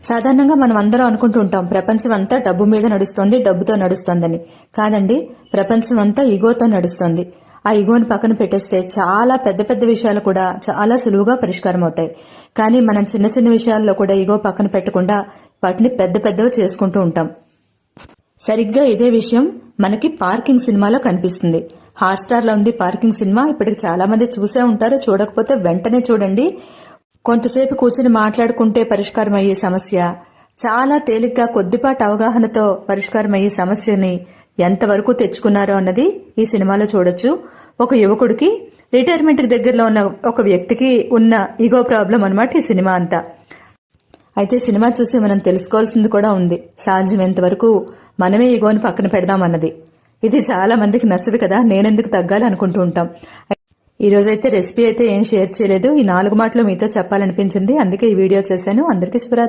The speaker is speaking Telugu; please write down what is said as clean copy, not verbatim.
సాధారణంగా మనం అందరం అనుకుంటూ ఉంటాం ప్రపంచం అంతా డబ్బు మీద నడుస్తోంది, డబ్బుతో నడుస్తోందని. కాదండి, ప్రపంచం అంతా ఈగోతో నడుస్తోంది. ఆ ఈగోని పక్కన పెట్టేస్తే చాలా పెద్ద పెద్ద విషయాలు కూడా చాలా సులువుగా పరిష్కారం అవుతాయి. కానీ మనం చిన్న చిన్న విషయాల్లో కూడా ఈగో పక్కన పెట్టకుండా వాటిని పెద్ద పెద్దవి చేసుకుంటూ ఉంటాం. సరిగ్గా ఇదే విషయం మనకి పార్కింగ్ సినిమాలో కనిపిస్తుంది. హాట్‌స్టార్ లో ఉంది పార్కింగ్ సినిమా. ఇప్పటికి చాలా మంది చూసే ఉంటారు. చూడకపోతే వెంటనే చూడండి. కొంతసేపు కూర్చుని మాట్లాడుకుంటే పరిష్కారం అయ్యే సమస్య చాలా తేలిగ్గా కొద్దిపాటి అవగాహనతో పరిష్కారం అయ్యే సమస్యని ఎంతవరకు తెచ్చుకున్నారో అన్నది ఈ సినిమాలో చూడొచ్చు. ఒక యువకుడికి రిటైర్మెంట్ దగ్గరలో ఉన్న ఒక వ్యక్తికి ఉన్న ఈగో ప్రాబ్లం అన్నమాట ఈ సినిమా అంతా. అయితే సినిమా చూసి మనం తెలుసుకోవాల్సింది కూడా ఉంది. సాధ్యమైనంత వరకు మనమే ఈగోని పక్కన పెడదామన్నది. ఇది చాలా మందికి నచ్చదు కదా, నేనెందుకు తగ్గాలి అనుకుంటూ ఉంటాం. ఈ రోజైతే రెసిపీ అయితే ఏం షేర్ చేయలేదు. ఈ 4 మాటలు మీతో చెప్పాలనిపించింది, అందుకే ఈ వీడియో చేశాను. అందరికీ శుభరాత్రి.